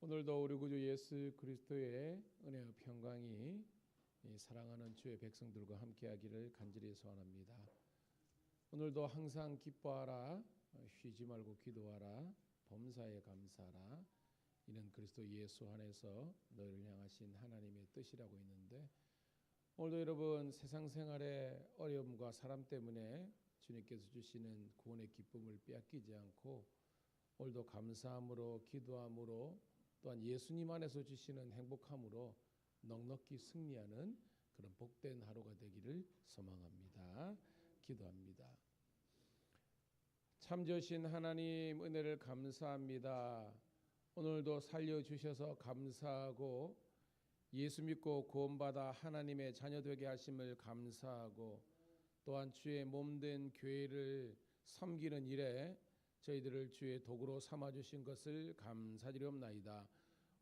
오늘도 우리 구주 예수 그리스도의 은혜와 평강이 사랑하는 주의 백성들과 함께하기를 간절히 소원합니다. 오늘도 항상 기뻐하라, 쉬지 말고 기도하라, 범사에 감사하라. 이는 그리스도 예수 안에서 너희를 향하신 하나님의 뜻이라고 있는데, 오늘도 여러분 세상 생활의 어려움과 사람 때문에 주님께서 주시는 구원의 기쁨을 빼앗기지 않고 오늘도 감사함으로 기도함으로 또한 예수님 안에서 주시는 행복함으로 넉넉히 승리하는 그런 복된 하루가 되기를 소망합니다. 기도합니다. 참 좋으신 하나님 은혜를 감사합니다. 오늘도 살려주셔서 감사하고 예수 믿고 구원받아 하나님의 자녀 되게 하심을 감사하고 또한 주의 몸된 교회를 섬기는 일에 저희들을 주의 도구로 삼아주신 것을 감사드리옵나이다.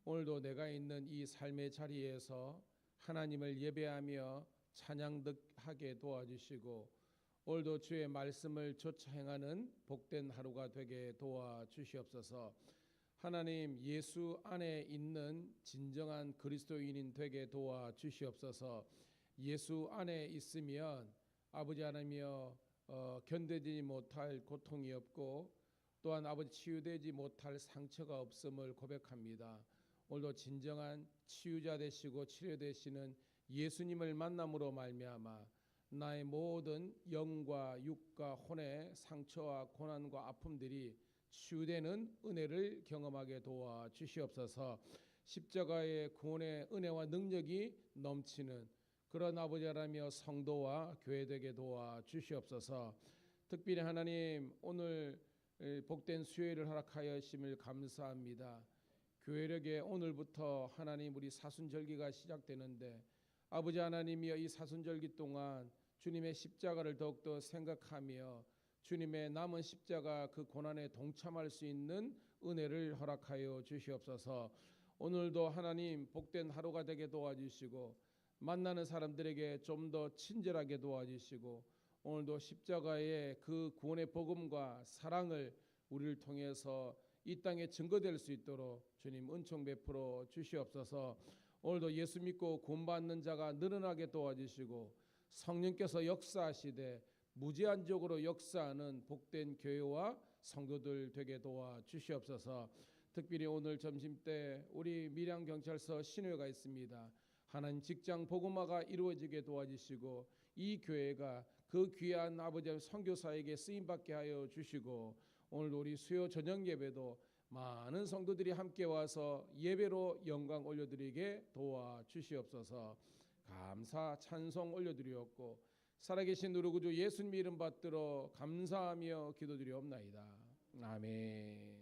오늘도 내가 있는 이 삶의 자리에서 하나님을 예배하며 찬양하게 도와주시고 오늘도 주의 말씀을 좇아 행하는 복된 하루가 되게 도와주시옵소서. 하나님 예수 안에 있는 진정한 그리스도인인 되게 도와주시옵소서. 예수 안에 있으면 아버지 하나님이여 견디지 못할 고통이 없고 또한 아버지 치유되지 못할 상처가 없음을 고백합니다. 오늘도 진정한 치유자 되시고 치료되시는 예수님을 만남으로 말미암아 나의 모든 영과 육과 혼의 상처와 고난과 아픔들이 치유되는 은혜를 경험하게 도와주시옵소서. 십자가의 구원의 은혜와 능력이 넘치는 그런 아버지 하나님이여 성도와 교회 되게 도와주시옵소서. 특별히 하나님 오늘 복된 수요일을 허락하여 주심을 감사합니다. 교회력에 오늘부터 하나님 우리 사순절기가 시작되는데 아버지 하나님이여 이 사순절기 동안 주님의 십자가를 더욱더 생각하며 주님의 남은 십자가 그 고난에 동참할 수 있는 은혜를 허락하여 주시옵소서. 오늘도 하나님 복된 하루가 되게 도와주시고 만나는 사람들에게 좀 더 친절하게 도와주시고 오늘도 십자가의 그 구원의 복음과 사랑을 우리를 통해서 이 땅에 증거될 수 있도록 주님 은총 베풀어 주시옵소서. 오늘도 예수 믿고 구원받는 자가 늘어나게 도와주시고 성령께서 역사하시되 무제한적으로 역사하는 복된 교회와 성도들 되게 도와주시옵소서. 특별히 오늘 점심때 우리 밀양경찰서 신회가 있습니다. 하나님 직장 복음화가 이루어지게 도와주시고 이 교회가 그 귀한 아버지 선교사에게 쓰임받게 하여 주시고 오늘 우리 수요 저녁 예배도 많은 성도들이 함께 와서 예배로 영광 올려드리게 도와주시옵소서. 감사 찬송 올려드리옵고 살아계신 우리 구주 예수님 이름 받들어 감사하며 기도드리옵나이다. 아멘. 아멘.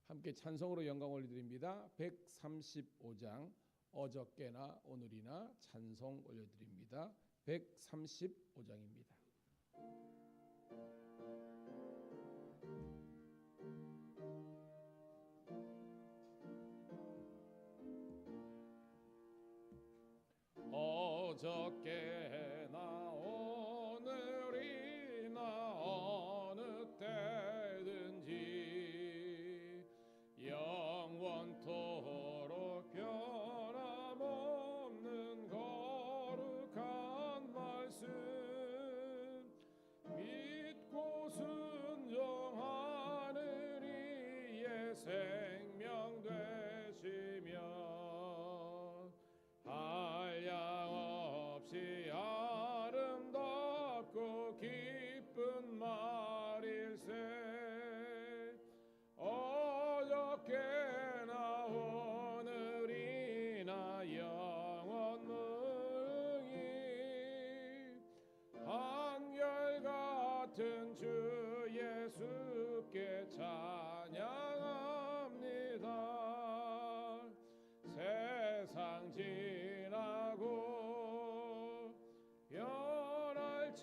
함께 찬송으로 영광 올려드립니다. 135장 어저께나 오늘이나 찬송 올려드립니다. 135장입니다. 어저께나 오늘이나 어느 때든지 영원토록 변함없는 거룩한 말씀 믿고 순종하는 이의 생명 되시면 한량없이 아름답고 기쁜 말일세. 어저께나 오늘이나 영원무궁히 한결같은 주 예수께 찬양합니다. 세상 지나고 변할지라도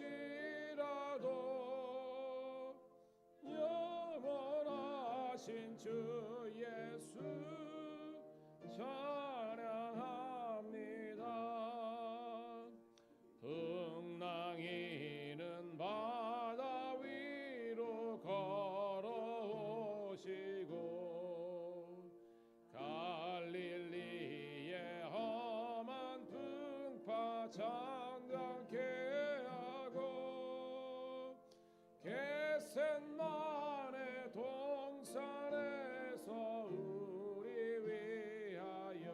영원하신 주 예수 찬양합니다. 풍랑이는 바다 위로 걸어오시고 장담케 하고 겟셋마네 동산에서 우리 위하여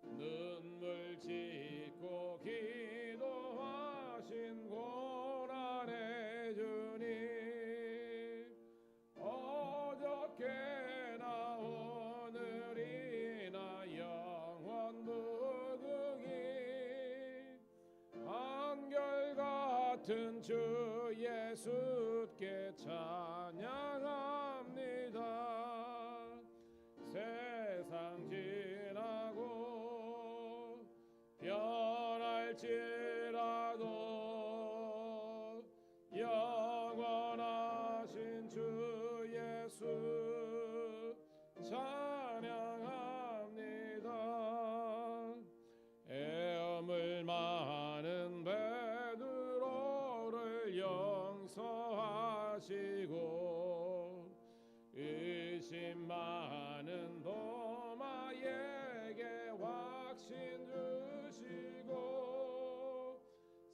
눈물 짓고 기도하신 고난의 주님 어저께나 오늘이나 영원 무궁히 한결같은 주 예수께 찬양합니다. 세상 지나고 변할지라도 영원하신 주 예수 찬양합니다. 애엄을 많은 베드로를 용서하시고 의심 많은 도마에게 확신 주시고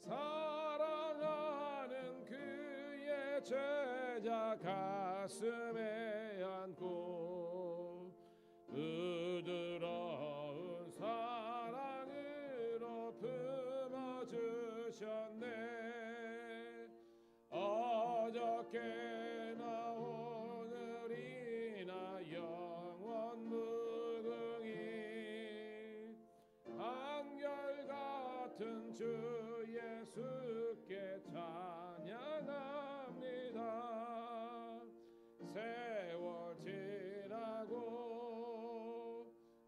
사랑하는 그의 제자 가슴에 안고 부드러운 사랑으로 품어주셨네. 어저께나 오늘이나 영원 무궁히 한결같은 주 예수께 찬양합니다. 세월 지나고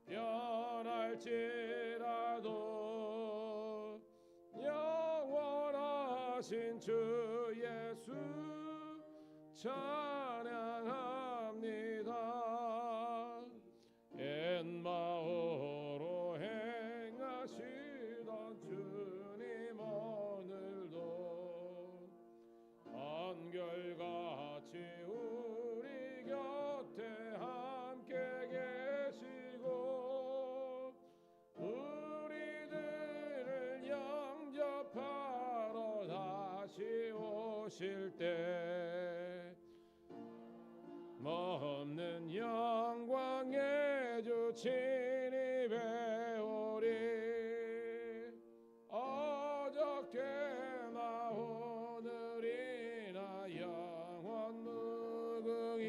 변할지라도 영원하신 주 예수 찬양합니다. 옛마음으로 행하시던 주님 오늘도 한결같이 우리 곁에 함께 계시고 우리들을 영접하러 다시 오실 때 없는 영광의 주 친히 배우리. 어저께나 오늘이나 영원 무궁히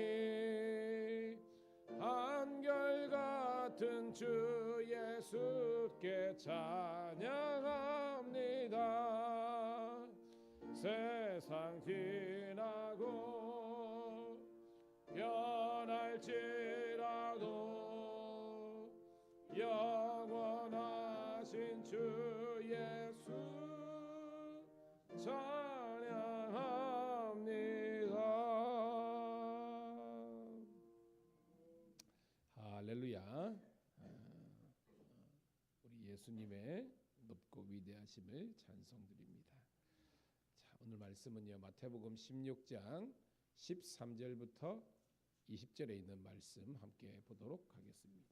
한결같은 주 예수께 찬양합니다. 세상 지나고 변할지라도 영원하신 주 예수 찬양합니다. 할렐루야. 우리 예수님의 높고 위대하심을 찬송드립니다. 자, 오늘 말씀은요, 마태복음 16장 13절부터 20절에 있는 말씀 함께 보도록 하겠습니다.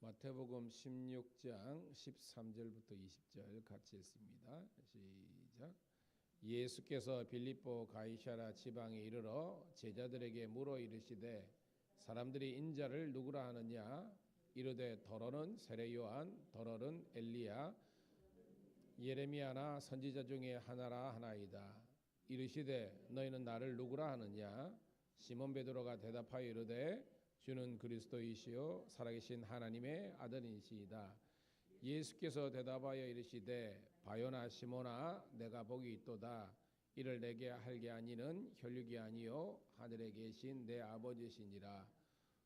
마태복음 16장 13절부터 20절 같이 읽습니다. 시작. 예수께서 빌립보 가이사랴 지방에 이르러 제자들에게 물어 이르시되 사람들이 인자를 누구라 하느냐? 이르되 더러는 세례 요한, 더러는 엘리야, 예레미야나 선지자 중에 하나라 하나이다. 이르시되 너희는 나를 누구라 하느냐? 시몬 베드로가 대답하여 이르되 주는 그리스도이시요 살아계신 하나님의 아들이시이다. 예수께서 대답하여 이르시되 바요나 시몬아 내가 복이 있도다. 이를 내게 할게 아니는 혈육이 아니요 하늘에 계신 내 아버지시니라.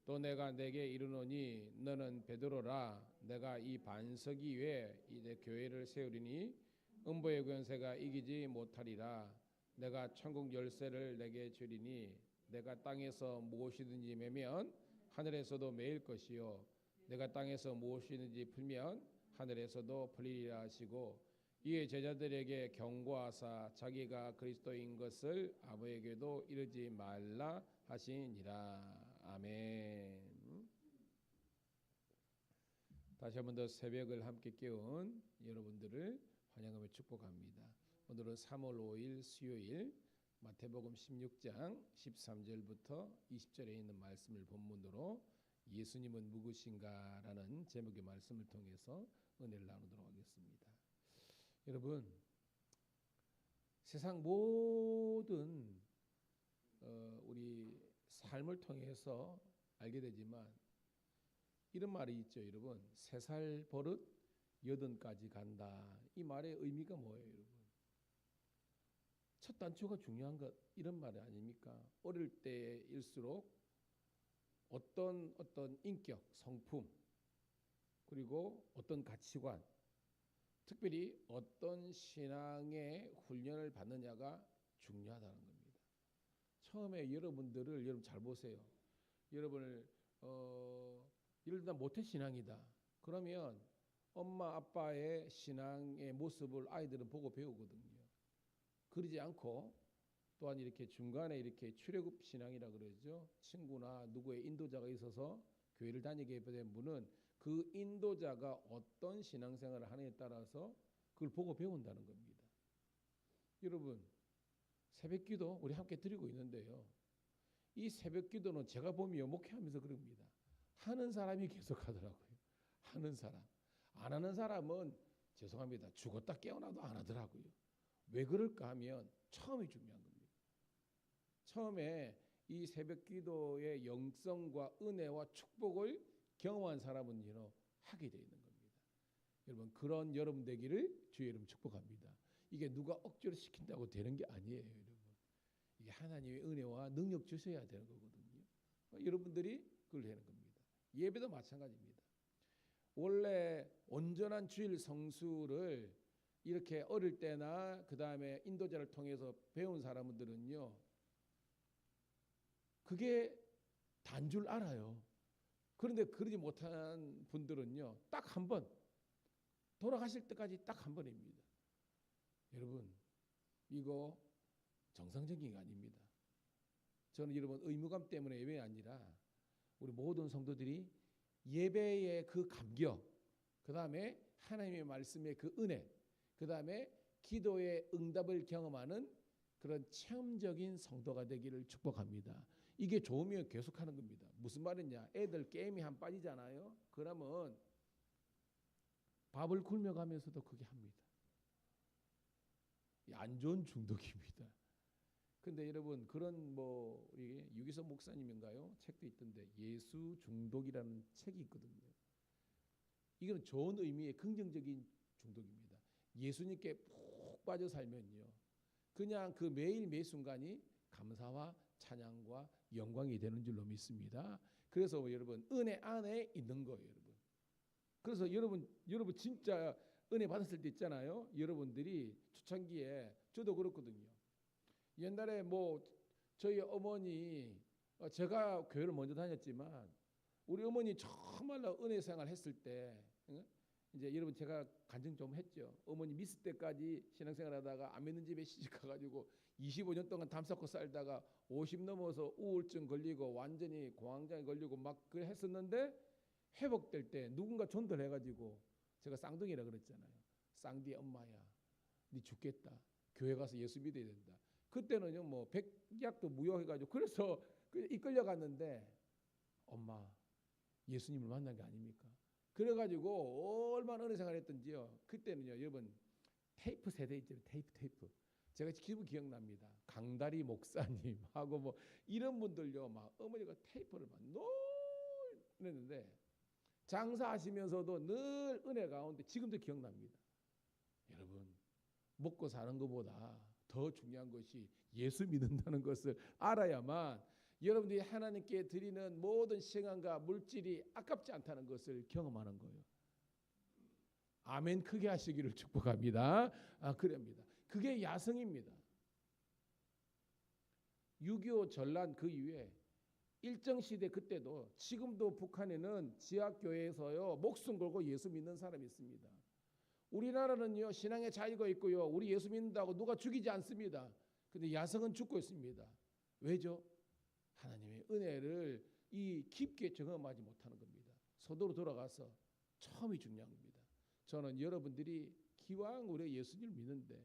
또 내가 내게 이르노니 너는 베드로라. 내가 이 반석 위에 이제 교회를 세우리니 음부의 권세가 이기지 못하리라. 내가 천국 열쇠를 내게 주리니 내가 땅에서 무엇이든지 매면 하늘에서도 매일 것이요 내가 땅에서 무엇이든지 풀면 하늘에서도 풀리리라 하시고 이에 제자들에게 경고하사 자기가 그리스도인 것을 아무에게도 이르지 말라 하시니라. 아멘. 다시 한 번 더 새벽을 함께 깨운 여러분들을 환영하며 축복합니다. 오늘은 3월 5일 수요일 마태복음 16장 13절부터 20절에 있는 말씀을 본문으로 예수님은 누구신가라는 제목의 말씀을 통해서 은혜를 나누도록 하겠습니다. 여러분, 세상 모든 우리 삶을 통해서 알게 되지만 이런 말이 있죠, 여러분. 3살 버릇 80까지 간다. 이 말의 의미가 뭐예요, 여러분? 첫 단추가 중요한 것, 이런 말 아닙니까? 어릴 때일수록 어떤 인격, 성품, 그리고 어떤 가치관, 특별히 어떤 신앙의 훈련을 받느냐가 중요하다는 겁니다. 처음에 여러분 잘 보세요. 여러분을 예를 들어 모태신앙이다. 그러면 엄마 아빠의 신앙의 모습을 아이들은 보고 배우거든요. 그러지 않고 또한 이렇게 중간에 이렇게 출애굽 신앙이라 그러죠. 친구나 누구의 인도자가 있어서 교회를 다니게 된 분은 그 인도자가 어떤 신앙생활을 하느냐에 따라서 그걸 보고 배운다는 겁니다. 여러분, 새벽기도 우리 함께 드리고 있는데요. 이 새벽기도는 제가 보면 목회하면서 그럽니다. 하는 사람이 계속 하더라고요. 하는 사람. 안 하는 사람은 죄송합니다. 죽었다 깨어나도 안 하더라고요. 왜 그럴까 하면 처음이 중요한 겁니다. 처음에 이 새벽기도의 영성과 은혜와 축복을 경험한 사람은 하게 되어 있는 겁니다. 여러분, 그런 여러분 되기를 주의 이름 축복합니다. 이게 누가 억지로 시킨다고 되는 게 아니에요, 여러분. 이게 하나님의 은혜와 능력 주셔야 되는 거거든요. 여러분들이 그걸 하는 겁니다. 예배도 마찬가지입니다. 원래 온전한 주일 성수를 이렇게 어릴 때나 그 다음에 인도자를 통해서 배운 사람들은요, 그게 단 줄 알아요. 그런데 그러지 못한 분들은요, 딱 한 번, 돌아가실 때까지 딱 한 번입니다. 여러분, 이거 정상적인 게 아닙니다. 저는 여러분 의무감 때문에 예배 아니라 우리 모든 성도들이 예배의 그 감격, 그 다음에 하나님의 말씀의 그 은혜, 그 다음에 기도의 응답을 경험하는 그런 체험적인 성도가 되기를 축복합니다. 이게 좋으면 계속하는 겁니다. 무슨 말이냐? 애들 게임에 한 빠지잖아요. 그러면 밥을 굶어가면서도 그게 합니다. 안 좋은 중독입니다. 근데 여러분, 그런 이게 유기석 목사님인가요? 책도 있던데 예수 중독이라는 책이 있거든요. 이건 좋은 의미의 긍정적인 중독입니다. 예수님께 푹 빠져 살면요, 그냥 그 매일 매 순간이 감사와 찬양과 영광이 되는 줄로 믿습니다. 그래서 여러분, 은혜 안에 있는 거예요, 여러분. 그래서 여러분 진짜 은혜 받았을 때 있잖아요. 여러분들이 초창기에 저도 그렇거든요. 옛날에 저희 어머니, 제가 교회를 먼저 다녔지만 우리 어머니 정말로 은혜 생활 했을 때, 이제 여러분 제가 간증 좀 했죠. 어머니 미스 때까지 신앙생활 하다가 안 믿는 집에 시집 가가지고 25년 동안 담 쌓고 살다가 50 넘어서 우울증 걸리고 완전히 공황장애 걸리고 막 그래 했었는데, 회복될 때 누군가 전도해가지고, 제가 쌍둥이라 그랬잖아요. 쌍디 엄마야, 네 죽겠다. 교회 가서 예수 믿어야 된다. 그때는요 백약도 무효해가지고 그래서 이끌려 갔는데, 엄마 예수님을 만난 게 아닙니까? 그래가지고 얼마나 은혜 생활했던지요. 그때는요, 여러분 테이프 세대 있잖아요. 테이프. 제가 지금 기억납니다. 강다리 목사님하고 이런 분들요, 막 어머니가 테이프를 막 놓는데 장사하시면서도 늘 은혜 가운데 지금도 기억납니다. 여러분, 먹고 사는 것보다 더 중요한 것이 예수 믿는다는 것을 알아야만 여러분들이 하나님께 드리는 모든 시간과 물질이 아깝지 않다는 것을 경험하는 거예요. 아멘 크게 하시기를 축복합니다. 그럽니다. 그게 야성입니다. 6.25 전란 그 이후에 일정시대 그때도, 지금도 북한에는 지하교회에서요 목숨 걸고 예수 믿는 사람이 있습니다. 우리나라는요 신앙의 자유가 있고요. 우리 예수 믿는다고 누가 죽이지 않습니다. 근데 야성은 죽고 있습니다. 왜죠? 하나님의 은혜를 이 깊게 경험하지 못하는 겁니다. 서도로 돌아가서 처음이 중요한 겁니다. 저는 여러분들이 기왕 우리 예수님을 믿는데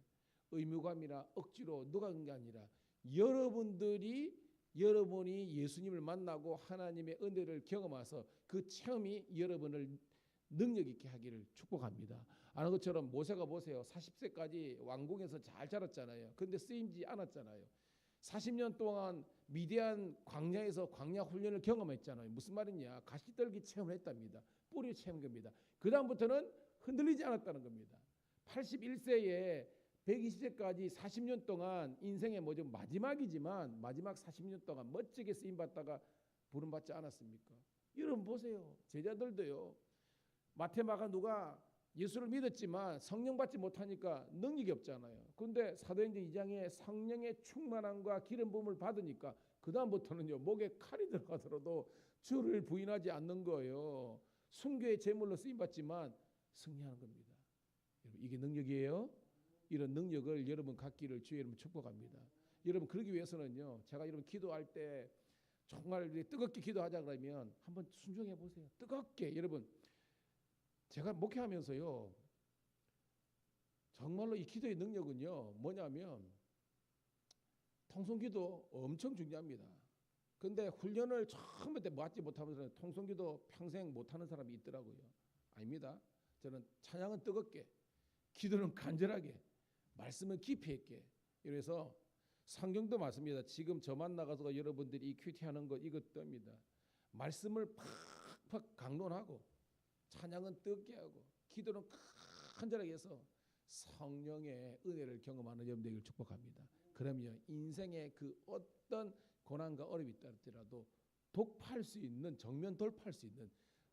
의무감이나 억지로 누가 한 게 아니라 여러분이 예수님을 만나고 하나님의 은혜를 경험해서 그 체험이 여러분을 능력 있게 하기를 축복합니다. 아는 것처럼 모세가 보세요. 40세까지 왕궁에서 잘 자랐잖아요. 그런데 쓰임지 않았잖아요. 40년 동안 미디안 광야에서 광야 훈련을 경험했잖아요. 무슨 말이냐? 가시떨기 체험을 했답니다. 뿌리 체험한 겁니다. 그 다음부터는 흔들리지 않았다는 겁니다. 81세에 120세까지 40년 동안 인생의 뭐죠? 마지막이지만 마지막 40년 동안 멋지게 쓰임받다가 부름받지 않았습니까? 여러분 보세요. 제자들도요. 마테마가 누가 예수를 믿었지만 성령 받지 못하니까 능력이 없잖아요. 그런데 사도행전 2장에 성령의 충만함과 기름 부음을 받으니까 그 다음부터는요. 목에 칼이 들어가더라도 주를 부인하지 않는 거예요. 순교의 제물로 쓰임받지만 승리하는 겁니다. 여러분 이게 능력이에요. 이런 능력을 여러분 갖기를 주의 이름으로 축복합니다. 여러분 그러기 위해서는요. 제가 여러분 기도할 때 정말 뜨겁게 기도하자 그러면 한번 순종해 보세요. 뜨겁게 여러분 제가 목회하면서요. 정말로 이 기도의 능력은요. 뭐냐면 통성기도 엄청 중요합니다. 근데 훈련을 처음부터 맞지 못하면서 통성기도 평생 못하는 사람이 있더라고요. 아닙니다. 저는 찬양은 뜨겁게, 기도는 간절하게, 말씀은 깊이 있게. 이래서 성경도 맞습니다. 지금 저만 나가서 여러분들이 이 큐티하는 것 이것도 합니다. 말씀을 팍팍 강론하고 찬양은 뜨겁게 하고 기도는 간절하게 해서 성령의 은혜를 경험하는 여러분들을 축복합니다. 그러면 인생의 그 어떤 고난과 어려움이 있다 할지라도 독파할 수 있는 정면 돌파할 수 있는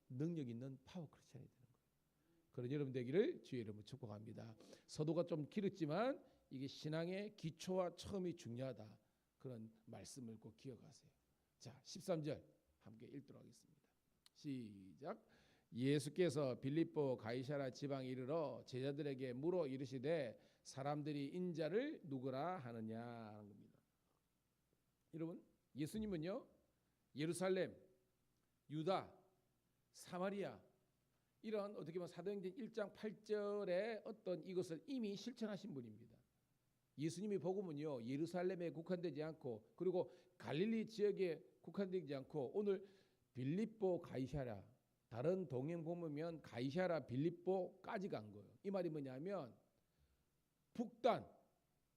능력 있는 파워 크리스천이 되는 거예요. 그런 여러분 되기를 주의 이름으로 축복합니다. 서도가 좀 길었지만 이게 신앙의 기초와 처음이 중요하다. 그런 말씀을 꼭 기억하세요. 자, 13절 함께 읽도록 하겠습니다. 시작. 예수께서 빌립보 가이사랴 지방에 이르러 제자들에게 물어 이르시되 사람들이 인자를 누구라 하느냐 하는 겁니다. 여러분 예수님은요 예루살렘, 유다, 사마리아 이런 어떻게 보면 사도행전 1장 8절에 어떤 이것을 이미 실천하신 분입니다. 예수님의 복음은요 예루살렘에 국한되지 않고 그리고 갈릴리 지역에 국한되지 않고 오늘 빌립보 가이사랴 다른 동행 보면 가이사랴 빌립보까지 간 거예요. 이 말이 뭐냐면 북단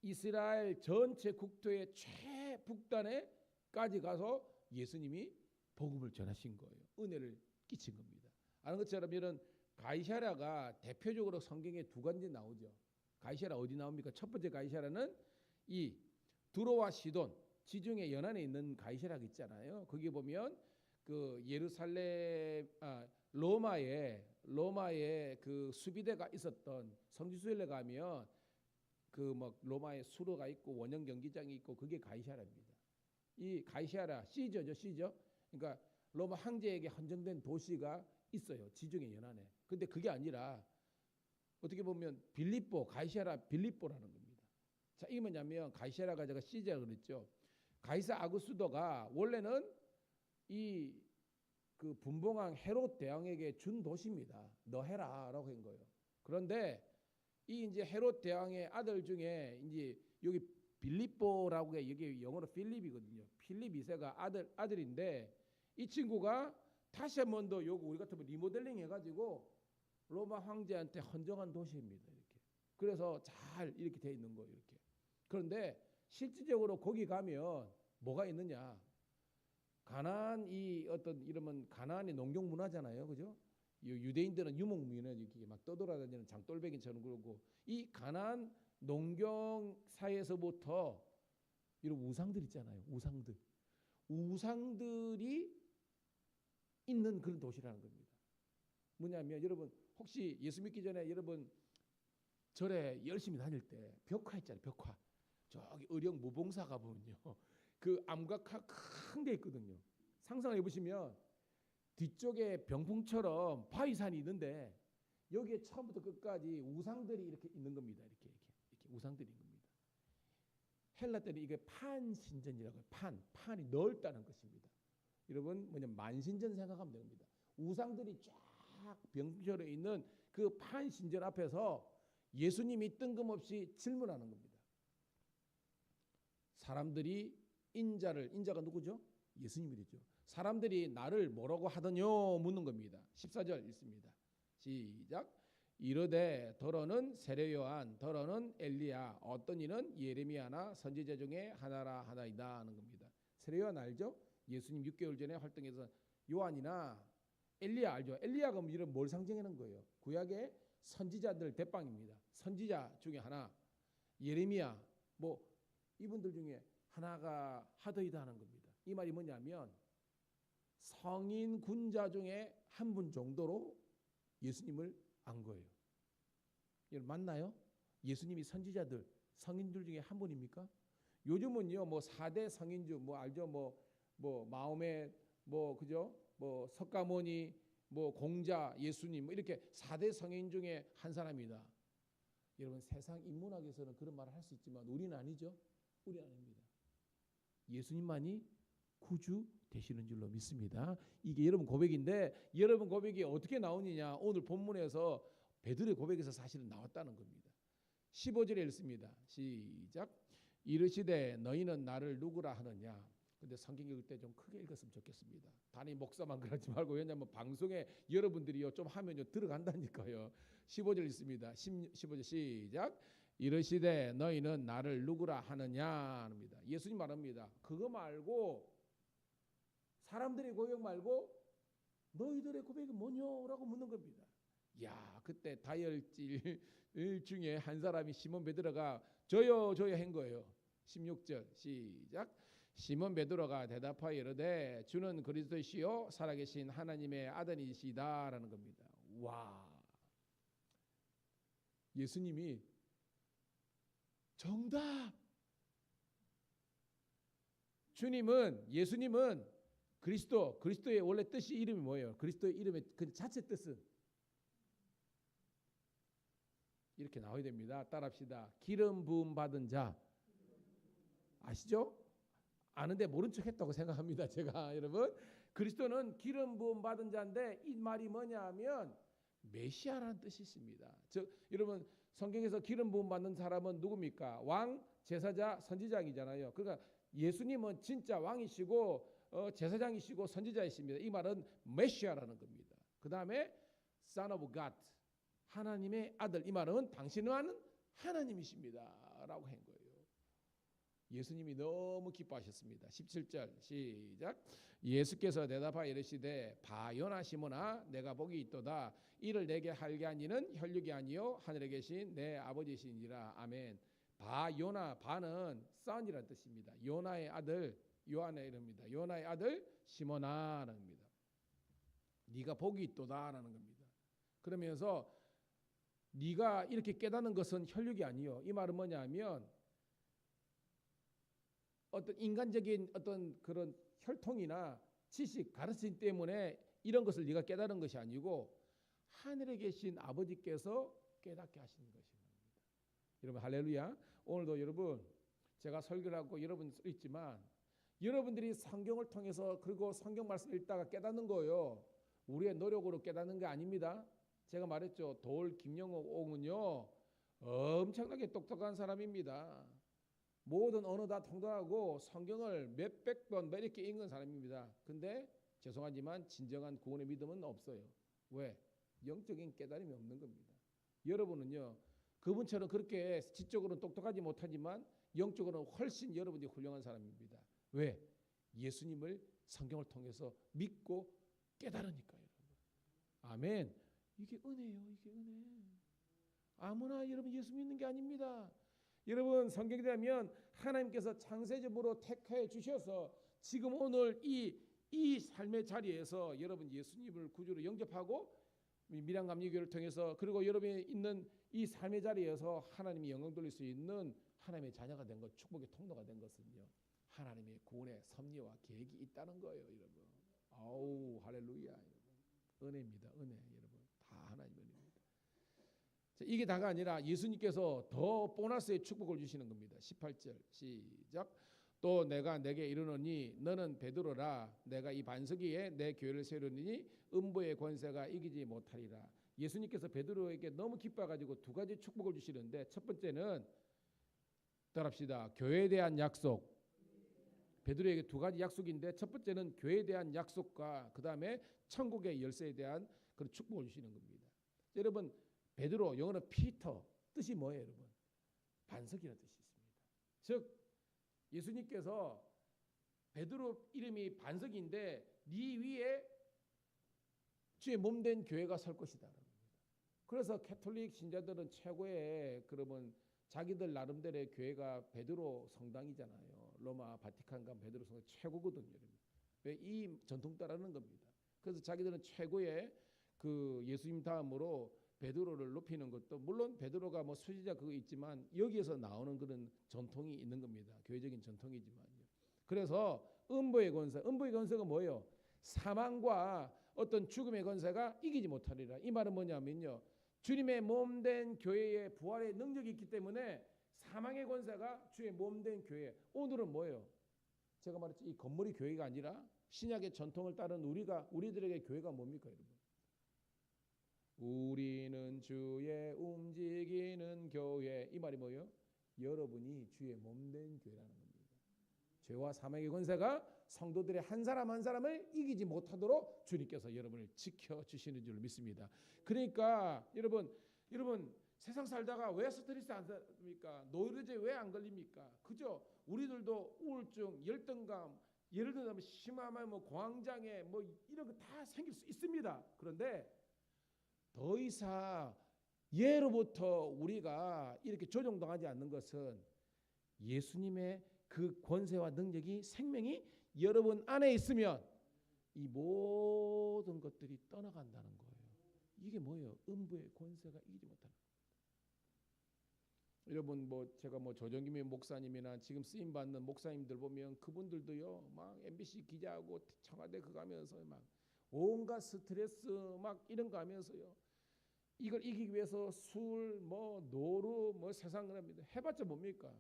이스라엘 전체 국토의 최북단에까지 가서 예수님이 복음을 전하신 거예요. 은혜를 끼친 겁니다. 아는 것처럼 이런 가이사랴가 대표적으로 성경에 두 가지 나오죠. 가이사랴 어디 나옵니까? 첫 번째 가이사랴는 이 두로와 시돈 지중해 연안에 있는 가이사랴가 있잖아요. 거기 보면 그 예루살렘 로마의 그 수비대가 있었던 성지순례 가면 그 뭐 로마의 수로가 있고 원형 경기장이 있고 그게 가이사랴입니다. 이 가이사랴 시저죠, 시저. 그러니까 로마 황제에게 헌정된 도시가 있어요. 지중해 연안에. 근데 그게 아니라 어떻게 보면 빌립보, 가이사랴 빌립보라는 겁니다. 자, 이게 뭐냐면 가이사랴가 제가 시저라고 그랬죠. 가이사 아구스도가 원래는 이 그 분봉왕 헤롯 대왕에게 준 도시입니다. 너 해라라고 한 거예요. 그런데 이 이제 헤롯 대왕의 아들 중에 이제 여기 빌립보라고 해 여기 영어로 필립이거든요. 필립 2세가 아들인데 이 친구가 다시 한 번 더 요거 우리 같으면 리모델링 해가지고 로마 황제한테 헌정한 도시입니다. 이렇게. 그래서 잘 이렇게 돼 있는 거예요. 이렇게. 그런데 실질적으로 거기 가면 뭐가 있느냐? 가나안 이 어떤 이러면 가나안이 농경 문화잖아요, 그죠? 유대인들은 유목 문화 이렇게 막 떠돌아다니는 장돌배기처럼 그러고 이 가나안 농경사에서부터 이런 우상들 있잖아요, 우상들이 있는 그런 도시라는 겁니다. 뭐냐면 여러분 혹시 예수 믿기 전에 여러분 절에 열심히 다닐 때 벽화 있잖아요, 벽화. 저기 의령 무봉사 가보면요. 그 암각화 큰 게 있거든요. 상상해 보시면 뒤쪽에 병풍처럼 바위산이 있는데 여기에 처음부터 끝까지 우상들이 이렇게 있는 겁니다. 이렇게 우상들이 있는 겁니다. 헬라 때는 이게 판신전이라고 해요. 판이 넓다는 것입니다. 여러분 뭐냐 만신전 생각하면 됩니다. 우상들이 쫙 병철에 있는 그 판신전 앞에서 예수님이 뜬금없이 질문하는 겁니다. 사람들이 인자가 누구죠? 예수님이죠. 사람들이 나를 뭐라고 하더뇨 묻는 겁니다. 14절 읽습니다. 시작. 이르되 더러는 세례 요한 더러는 엘리야 어떤 이는 예레미야나 선지자 중에 하나라 하나이다 하는 겁니다. 세례 요한 알죠? 예수님 6개월 전에 활동해서 요한이나 엘리야 알죠? 엘리야가 이런 뭘 상징하는 거예요? 구약의 선지자들 대빵입니다. 선지자 중에 하나 예레미야 뭐 이분들 중에 하나가 하더이다 하는 겁니다. 이 말이 뭐냐면 성인 군자 중에 한 분 정도로 예수님을 안 거예요. 여러분 맞나요? 예수님이 선지자들 성인들 중에 한 분입니까? 요즘은요 뭐 4대 성인주 뭐 알죠? 뭐 마음의 뭐 그죠? 뭐 석가모니 뭐 공자 예수님 뭐 이렇게 4대 성인 중에 한 사람이다. 여러분 세상 인문학에서는 그런 말을 할 수 있지만 우리는 아니죠. 우리 아닙니다. 예수님만이 구주 되시는 줄로 믿습니다. 이게 여러분 고백인데 여러분 고백이 어떻게 나오느냐 오늘 본문에서 베드로의 고백에서 사실은 나왔다는 겁니다. 15절에 읽습니다. 시작. 이르시되 너희는 나를 누구라 하느냐. 근데 성경 읽을 때 좀 크게 읽었으면 좋겠습니다. 단임 목사만 그러지 말고 왜냐하면 방송에 여러분들이요 좀 하면요 들어간다니까요. 15절 읽습니다. 15절 시작. 이르시되 너희는 나를 누구라 하느냐 합니다. 예수님 말합니다. 그거 말고 사람들의 고백 말고 너희들의 고백이 뭐냐라고 묻는 겁니다. 야 그때 다혈질 중에 한 사람이 시몬 베드로가 저요 한 거예요. 16절 시작. 시몬 베드로가 대답하여 이르되 주는 그리스도시요 살아계신 하나님의 아들이시다라는 겁니다. 와 예수님이 정답. 예수님은 그리스도의 원래 뜻이 이름이 뭐예요? 그리스도의 이름의 그 자체 뜻은 이렇게 나와야 됩니다. 따라합시다. 기름 부음 받은 자. 아시죠? 아는데 모른 척 했다고 생각합니다. 제가 여러분 그리스도는 기름 부음 받은 자인데 이 말이 뭐냐면 메시아라는 뜻이 있습니다. 즉 여러분 성경에서 기름 부음 받는 사람은 누굽니까? 왕, 제사자, 선지자이잖아요. 그러니까 예수님은 진짜 왕이시고 제사장이시고 선지자이십니다. 이 말은 메시아라는 겁니다. 그 다음에 Son of God, 하나님의 아들. 이 말은 당신은 하나님이십니다 라고 한 거예요. 예수님이 너무 기뻐하셨습니다. 17절 시작. 예수께서 대답하여 이르시되 바 요나 시몬아 내가 복이 있도다. 이를 내게 하게 한 이는 혈육이 아니요 하늘에 계신 내 아버지시니라. 아멘. 바 요나 바는 son이라는 뜻입니다. 요나의 아들 요한의 이름입니다. 요나의 아들 시몬아라는 겁니다. 네가 복이 있도다라는 겁니다. 그러면서 네가 이렇게 깨닫는 것은 혈육이 아니요. 이 말은 뭐냐면 어떤 인간적인 어떤 그런 혈통이나 지식, 가르침 때문에 이런 것을 네가 깨달은 것이 아니고 하늘에 계신 아버지께서 깨닫게 하시는 것입니다. 여러분 할렐루야. 오늘도 여러분 제가 설교를 하고 여러분 있지만 여러분들이 성경을 통해서 그리고 성경 말씀 읽다가 깨닫는 거예요. 우리의 노력으로 깨닫는 게 아닙니다. 제가 말했죠. 돌 김영옥 옹은요 엄청나게 똑똑한 사람입니다. 모든 언어 다 통달하고 성경을 몇백 번 이렇게 읽은 사람입니다. 근데 죄송하지만 진정한 구원의 믿음은 없어요. 왜? 영적인 깨달음이 없는 겁니다. 여러분은요 그분처럼 그렇게 지적으로는 똑똑하지 못하지만 영적으로는 훨씬 여러분이 훌륭한 사람입니다. 왜? 예수님을 성경을 통해서 믿고 깨달으니까요. 아멘. 이게 은혜예요. 이게 은혜. 아무나 여러분 예수 믿는 게 아닙니다. 여러분 성경에 대하면 하나님께서 창세적으로 택해 주셔서 지금 오늘 이 삶의 자리에서 여러분 예수님을 구주로 영접하고 밀양감리교회를 통해서 그리고 여러분이 있는 이 삶의 자리에서 하나님이 영광 돌릴 수 있는 하나님의 자녀가 된 것, 축복의 통로가 된 것은요 하나님의 구원의 섭리와 계획이 있다는 거예요, 여러분. 아우 할렐루야, 여러분. 은혜입니다, 은혜, 여러분. 다 하나님의 은혜입니다. 이게 다가 아니라 예수님께서 더 보너스의 축복을 주시는 겁니다. 18절 시작. 또 내가 내게 이르노니 너는 베드로라. 내가 이 반석 위에 내 교회를 세우리니 음부의 권세가 이기지 못하리라. 예수님께서 베드로에게 너무 기뻐가지고 두 가지 축복을 주시는데, 첫 번째는 따라합시다. 교회에 대한 약속. 베드로에게 두 가지 약속인데, 첫 번째는 교회에 대한 약속과 그 다음에 천국의 열쇠에 대한 그런 축복을 주시는 겁니다. 여러분, 베드로, 영어로 피터, 뜻이 뭐예요, 여러분? 반석이라는 뜻이 있습니다. 즉 예수님께서 베드로 이름이 반석인데 네 위에 주의 몸된 교회가 설 것이다. 그래서 캐톨릭 신자들은 최고의 그러면 자기들 나름대로의 교회가 베드로 성당이잖아요. 로마 바티칸 간 베드로 성당 최고거든요. 왜? 이 전통 따르는 겁니다. 그래서 자기들은 최고의 그 예수님 다음으로 베드로를 높이는 것도, 물론 베드로가 뭐 수지자 그거 있지만 여기에서 나오는 그런 전통이 있는 겁니다. 교회적인 전통이지만요. 그래서 음부의 권세가 뭐예요? 사망과 어떤 죽음의 권세가 이기지 못하리라. 이 말은 뭐냐면요, 주님의 몸된 교회의 부활의 능력이 있기 때문에 사망의 권세가 주의 몸된 교회. 오늘은 뭐예요? 제가 말했죠, 이 건물이 교회가 아니라 신약의 전통을 따른 우리들에게 교회가 뭡니까, 여러분? 우리는 주의 움직이는 교회. 이 말이 뭐예요? 여러분이 주의 몸된 교회라는 겁니다. 죄와 사망의 권세가 성도들의 한 사람 한 사람을 이기지 못하도록 주님께서 여러분을 지켜주시는 줄 믿습니다. 그러니까 여러분 세상 살다가 왜 스트레스 안 받습니까? 노이로제 왜 안 걸립니까? 그죠? 우리들도 우울증, 열등감, 예를 들면 심하면 뭐 공황장애 뭐 이런 거 다 생길 수 있습니다. 그런데 더 이상 예로부터 우리가 이렇게 조종당하지 않는 것은 예수님의 그 권세와 능력이, 생명이 여러분 안에 있으면 이 모든 것들이 떠나간다는 거예요. 이게 뭐예요? 음부의 권세가 이기지 못하는 거예요. 여러분 제가 조정김 목사님이나 지금 쓰임 받는 목사님들 보면 그분들도요, 막 MBC 기자하고 청와대 그 가면서 막 온갖 스트레스 막 이런 거 하면서요, 이걸 이기기 위해서 술, 노루, 세상을 합니다. 해봤자 뭡니까?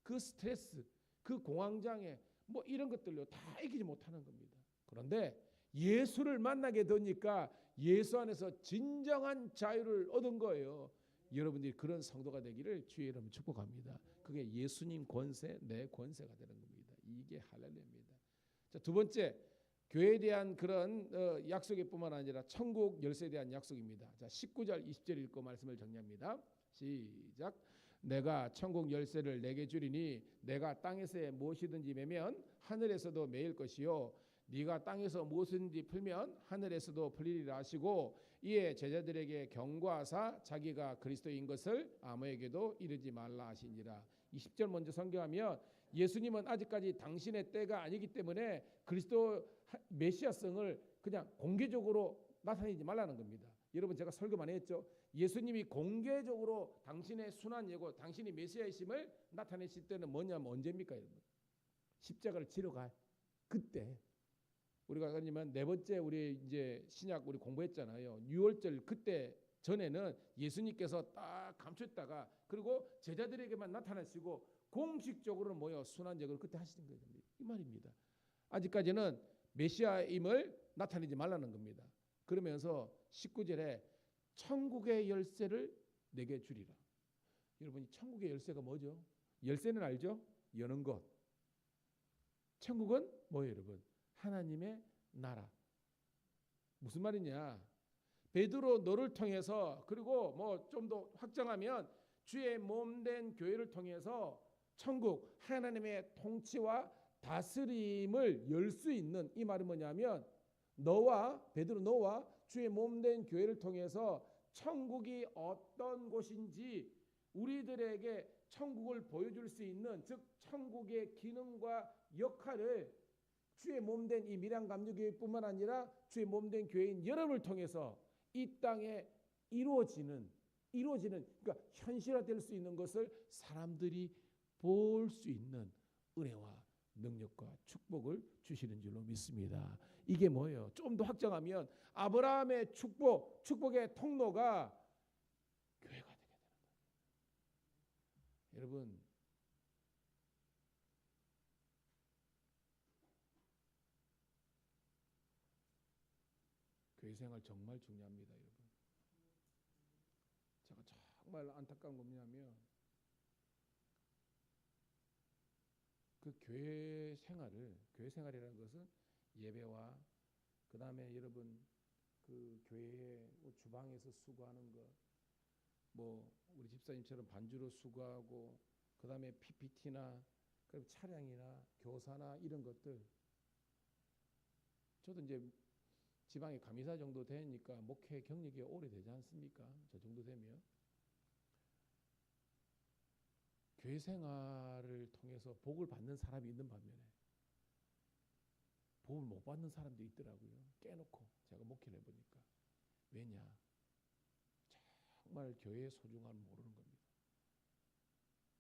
그 스트레스, 그 공황장애, 이런 것들요 다 이기지 못하는 겁니다. 그런데 예수를 만나게 되니까 예수 안에서 진정한 자유를 얻은 거예요. 여러분들이 그런 성도가 되기를 주의 이름으로 축복합니다. 그게 예수님 권세, 내 권세가 되는 겁니다. 이게 할렐루야입니다. 자, 두 번째, 교회에 대한 그런 약속일 뿐만 아니라 천국 열쇠에 대한 약속입니다. 자, 19절 20절 읽고 말씀을 정리합니다. 시작. 내가 천국 열쇠를 내게 주리니 내가 땅에서 무엇이든지 매면 하늘에서도 매일 것이요 네가 땅에서 무엇이든지 풀면 하늘에서도 풀리리라 하시고, 이에 제자들에게 경고하사 자기가 그리스도인 것을 아무에게도 이르지 말라 하시니라. 20절 먼저 선교하면, 예수님은 아직까지 당신의 때가 아니기 때문에 그리스도 메시아성을 그냥 공개적으로 나타내지 말라는 겁니다. 여러분, 제가 설교 많이 했죠. 예수님이 공개적으로 당신의 순환 예고, 당신이 메시아이심을 나타내실 때는 뭐냐면 언제입니까, 여러분? 십자가를 지러 갈 그때. 우리가 아니면 네 번째 우리 이제 신약 우리 공부했잖아요. 6월절 그때 전에는 예수님께서 딱 감췄다가 그리고 제자들에게만 나타나시고 공식적으로는 뭐요? 순환 예고를 그때 하시는 거예요. 이 말입니다. 아직까지는 메시아임을 나타내지 말라는 겁니다. 그러면서 19절에 천국의 열쇠를 내게 주리라. 여러분, 천국의 열쇠가 뭐죠? 열쇠는 알죠? 여는 것. 천국은 뭐예요, 여러분? 하나님의 나라. 무슨 말이냐? 베드로 너를 통해서, 그리고 좀 더 확장하면 주의 몸된 교회를 통해서 천국 하나님의 통치와 다스림을 열 수 있는, 이 말은 뭐냐면 베드로 너와 주의 몸된 교회를 통해서 천국이 어떤 곳인지 우리들에게 천국을 보여줄 수 있는, 즉 천국의 기능과 역할을 주의 몸된 이 밀양감리교회뿐만 아니라 주의 몸된 교회인 여러분을 통해서 이 땅에 이루어지는 그러니까 현실화될 수 있는 것을 사람들이 볼 수 있는 은혜와 능력과 축복을 주시는 줄로 믿습니다. 이게 뭐예요? 좀 더 확장하면 아브라함의 축복의 통로가 교회가 되겠다. 여러분, 교회 생활 정말 중요합니다, 여러분. 제가 정말 안타까운 건 뭐냐면 그 교회 생활이라는 것은 예배와 그 다음에 여러분 그 교회의 주방에서 수고하는 것, 뭐 우리 집사님처럼 반주로 수고하고 그 다음에 PPT나 그리고 차량이나 교사나 이런 것들. 저도 이제 지방에 감리사 정도 되니까 목회 경력이 오래되지 않습니까? 저 정도 되면 교회 생활을 통해서 복을 받는 사람이 있는 반면에 복을 못 받는 사람도 있더라고요. 깨놓고 제가 목회를 해보니까. 왜냐? 정말 교회의 소중함을 모르는 겁니다.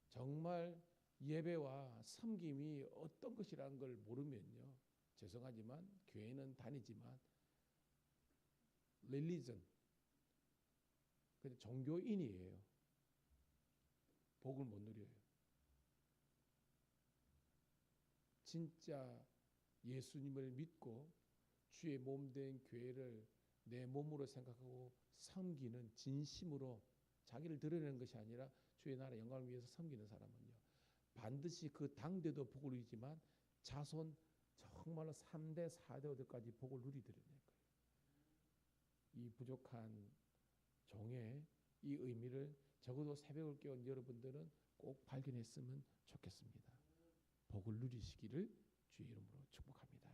정말 예배와 섬김이 어떤 것이라는 걸 모르면요, 죄송하지만 교회는 다니지만 릴리전, 근데 종교인이에요. 복을 못 누려요. 진짜 예수님을 믿고 주의 몸된 교회를 내 몸으로 생각하고 섬기는, 진심으로 자기를 드러내는 것이 아니라 주의 나라 영광을 위해서 섬기는 사람은요, 반드시 그 당대도 복을 누리지만 자손 정말로 3대 4대까지 복을 누리더라는 거예요. 이 부족한 종의 이 의미를 적어도 새벽을 깨운 여러분들은 꼭 발견했으면 좋겠습니다. 복을 누리시기를 주의 이름으로 축복합니다.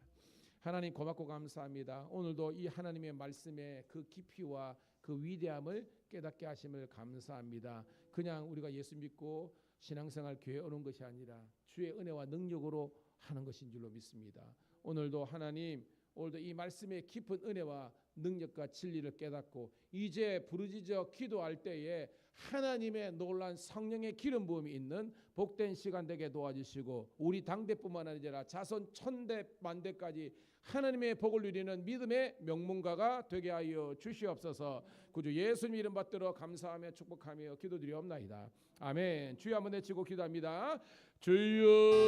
하나님 고맙고 감사합니다. 오늘도 이 하나님의 말씀의 그 깊이와 그 위대함을 깨닫게 하심을 감사합니다. 그냥 우리가 예수 믿고 신앙생활 교회에 오는 것이 아니라 주의 은혜와 능력으로 하는 것인 줄로 믿습니다. 오늘도 하나님, 오늘도 이 말씀의 깊은 은혜와 능력과 진리를 깨닫고 이제 부르짖어 기도할 때에 하나님의 놀란 성령의 기름 부음이 있는 복된 시간 되게 도와주시고 우리 당대뿐만 아니라 자손 천대 만대까지 하나님의 복을 누리는 믿음의 명문가가 되게 하여 주시옵소서. 구주 예수님 이름 받들어 감사하며 축복하며 기도드리옵나이다. 아멘. 주여 한번 외치고 기도합니다. 주여